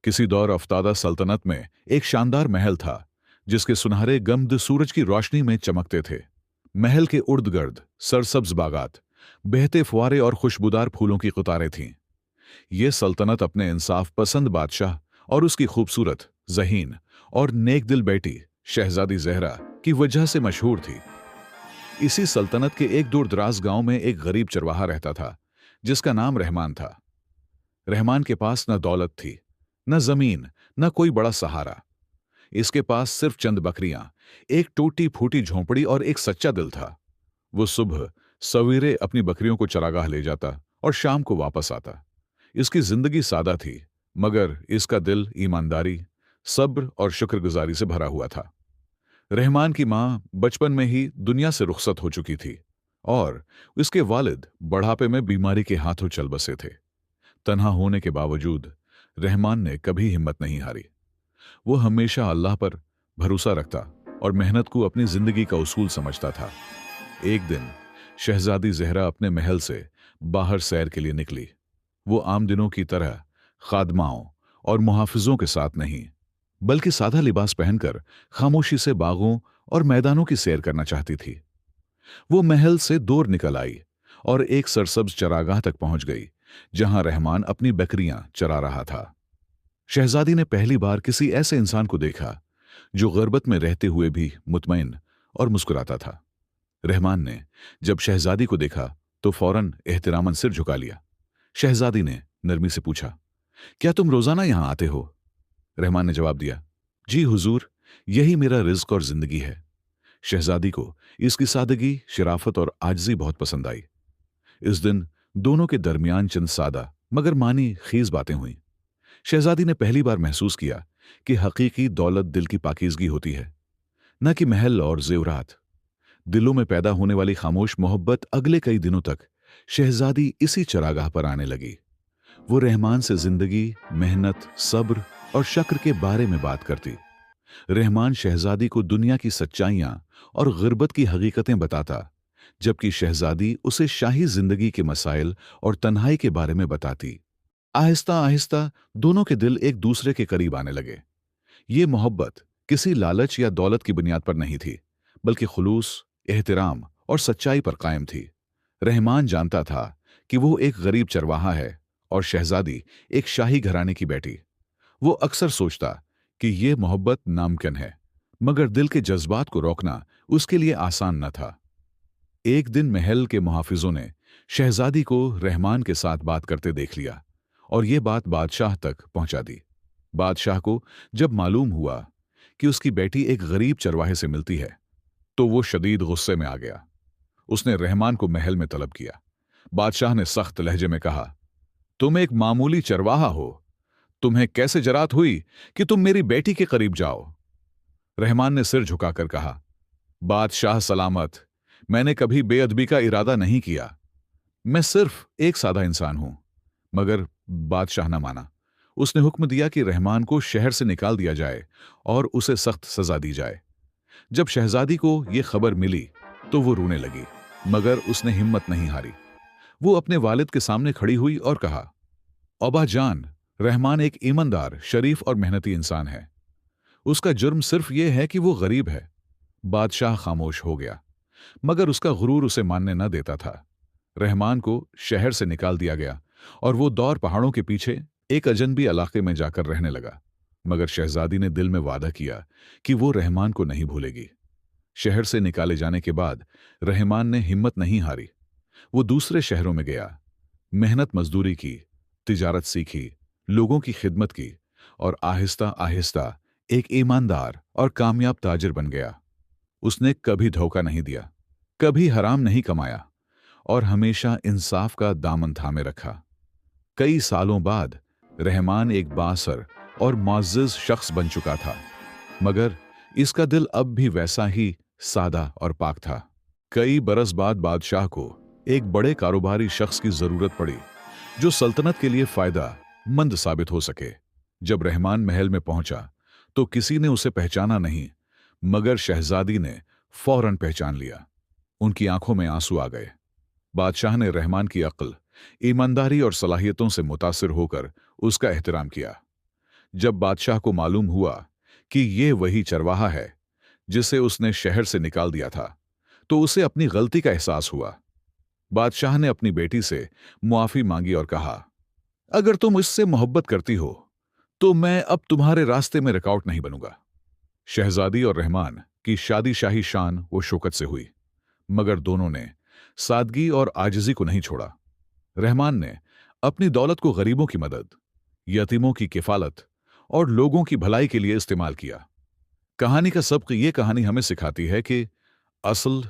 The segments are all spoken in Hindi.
किसी दौर अफ्तादा सल्तनत में एक शानदार महल था जिसके सुनहरे गम्द सूरज की रोशनी में चमकते थे। महल के उर्द गिर्द सरसब्ज बागात, बहते फुआरे और खुशबूदार फूलों की कतारें थीं। ये सल्तनत अपने इंसाफ पसंद बादशाह और उसकी खूबसूरत, ज़हीन और नेकदिल बेटी शहजादी ज़हरा की वजह से मशहूर थी। इसी सल्तनत के एक दूर दराज गांव में एक गरीब चरवाहा रहता था जिसका नाम रहमान था। रहमान के पास न दौलत थी, न जमीन, न कोई बड़ा सहारा। इसके पास सिर्फ चंद बकरियां, एक टूटी फूटी झोंपड़ी और एक सच्चा दिल था। वो सुबह सवेरे अपनी बकरियों को चरागाह ले जाता और शाम को वापस आता। इसकी जिंदगी सादा थी, मगर इसका दिल ईमानदारी, सब्र और शुक्रगुजारी से भरा हुआ था। रहमान की मां बचपन में ही दुनिया से रुखसत हो चुकी थी और उसके वालिद बुढ़ापे में बीमारी के हाथों चल बसे थे। तन्हा होने के बावजूद रहमान ने कभी हिम्मत नहीं हारी। वो हमेशा अल्लाह पर भरोसा रखता और मेहनत को अपनी जिंदगी का उसूल समझता था। एक दिन शहजादी ज़हरा अपने महल से बाहर सैर के लिए निकली। वो आम दिनों की तरह खादमाओं और मुहाफिजों के साथ नहीं, बल्कि सादा लिबास पहनकर खामोशी से बागों और मैदानों की सैर करना चाहती थी। वो महल से दूर निकल आई और एक सरसब्ज चरागाह तक पहुंच गई जहां रहमान अपनी बकरियां चरा रहा था। शहजादी ने पहली बार किसी ऐसे इंसान को देखा जो गुर्बत में रहते हुए भी मुतमईन और मुस्कुराता था। रहमान ने जब शहजादी को देखा तो फौरन एहतरामन सिर झुका लिया। शहजादी ने नरमी से पूछा, क्या तुम रोजाना यहां आते हो? रहमान ने जवाब दिया, जी हुजूर, यही मेरा रिज़्क और जिंदगी है। शहजादी को इसकी सादगी, शराफत और आजिज़ी बहुत पसंद आई। इस दिन दोनों के दरमियान चंद सादा मगर मानी खीज बातें हुईं। शहजादी ने पहली बार महसूस किया कि हकीकी दौलत दिल की पाकीज़गी होती है, न कि महल और जेवरात। दिलों में पैदा होने वाली खामोश मोहब्बत अगले कई दिनों तक शहजादी इसी चरागाह पर आने लगी। वो रहमान से जिंदगी, मेहनत, सब्र और शक्र के बारे में बात करती। रहमान शहजादी को दुनिया की सच्चाइयां और गुर्बत की हकीकतें बताता, जबकि शहजादी उसे शाही जिंदगी के मसाइल और तन्हाई के बारे में बताती। आहिस्ता आहिस्ता दोनों के दिल एक दूसरे के करीब आने लगे। ये मोहब्बत किसी लालच या दौलत की बुनियाद पर नहीं थी, बल्कि खुलूस, एहतराम और सच्चाई पर कायम थी। रहमान जानता था कि वो एक गरीब चरवाहा है और शहजादी एक शाही घराने की बेटी। वो अक्सर सोचता कि ये मोहब्बत नामुमकिन है, मगर दिल के जज्बात को रोकना उसके लिए आसान न था। एक दिन महल के मुहाफिजों ने शहजादी को रहमान के साथ बात करते देख लिया और ये बात बादशाह तक पहुंचा दी। बादशाह को जब मालूम हुआ कि उसकी बेटी एक गरीब चरवाहे से मिलती है, तो वो शदीद गुस्से में आ गया। उसने रहमान को महल में तलब किया। बादशाह ने सख्त लहजे में कहा, तुम एक मामूली चरवाहा हो, तुम्हें कैसे जरात हुई कि तुम मेरी बेटी के करीब जाओ? रहमान ने सिर झुकाकर कहा, बादशाह सलामत, मैंने कभी बेअदबी का इरादा नहीं किया। मैं सिर्फ एक सादा इंसान हूं। मगर बादशाह न माना। उसने हुक्म दिया कि रहमान को शहर से निकाल दिया जाए और उसे सख्त सजा दी जाए। जब शहजादी को यह खबर मिली तो वो रोने लगी, मगर उसने हिम्मत नहीं हारी। वो अपने वालिद के सामने खड़ी हुई और कहा, अबा जान, रहमान एक ईमानदार, शरीफ और मेहनती इंसान है। उसका जुर्म सिर्फ यह है कि वो गरीब है। बादशाह खामोश हो गया, मगर उसका गुरूर उसे मानने न देता था। रहमान को शहर से निकाल दिया गया और वो दौर पहाड़ों के पीछे एक अजनबी इलाके में जाकर रहने लगा। मगर शहजादी ने दिल में वादा किया कि वो रहमान को नहीं भूलेगी। शहर से निकाले जाने के बाद रहमान ने हिम्मत नहीं हारी। वो दूसरे शहरों में गया, मेहनत मजदूरी की, तिजारत सीखी, लोगों की खिदमत की और आहिस्ता आहिस्ता एक ईमानदार और कामयाब ताजिर बन गया। उसने कभी धोखा नहीं दिया, कभी हराम नहीं कमाया और हमेशा इंसाफ का दामन थामे रखा। कई सालों बाद रहमान एक बासर और मुअज़्ज़ज़ शख्स बन चुका था, मगर इसका दिल अब भी वैसा ही सादा और पाक था। कई बरस बाद बादशाह को एक बड़े कारोबारी शख्स की जरूरत पड़ी जो सल्तनत के लिए फायदा मंद साबित हो सके। जब रहमान महल में पहुंचा तो किसी ने उसे पहचाना नहीं, मगर शहजादी ने फौरन पहचान लिया। उनकी आंखों में आंसू आ गए। बादशाह ने रहमान की अक्ल, ईमानदारी और सलाहियतों से मुतासिर होकर उसका एहतराम किया। जब बादशाह को मालूम हुआ कि ये वही चरवाहा है जिसे उसने शहर से निकाल दिया था, तो उसे अपनी गलती का एहसास हुआ। बादशाह ने अपनी बेटी से मुआफी मांगी और कहा, अगर तुम इससे मोहब्बत करती हो तो मैं अब तुम्हारे रास्ते में रुकावट नहीं बनूंगा। शहजादी और रहमान की शादी शाही शान व शौकत से हुई, मगर दोनों ने सादगी और आजिज़ी को नहीं छोड़ा। रहमान ने अपनी दौलत को गरीबों की मदद, यतीमों की किफालत और लोगों की भलाई के लिए इस्तेमाल किया। कहानी का सबक ये कहानी हमें सिखाती है कि असल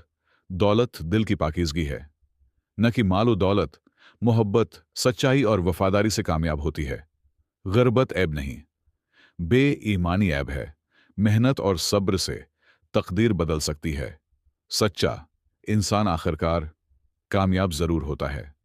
दौलत दिल की पाकीज़गी है, न कि मालो दौलत मोहब्बत, सच्चाई और वफादारी से कामयाब होती है। ग़रबत ऐब नहीं, बेईमानी ऐब है। मेहनत और सब्र से तकदीर बदल सकती है। सच्चा इंसान आखिरकार कामयाब जरूर होता है।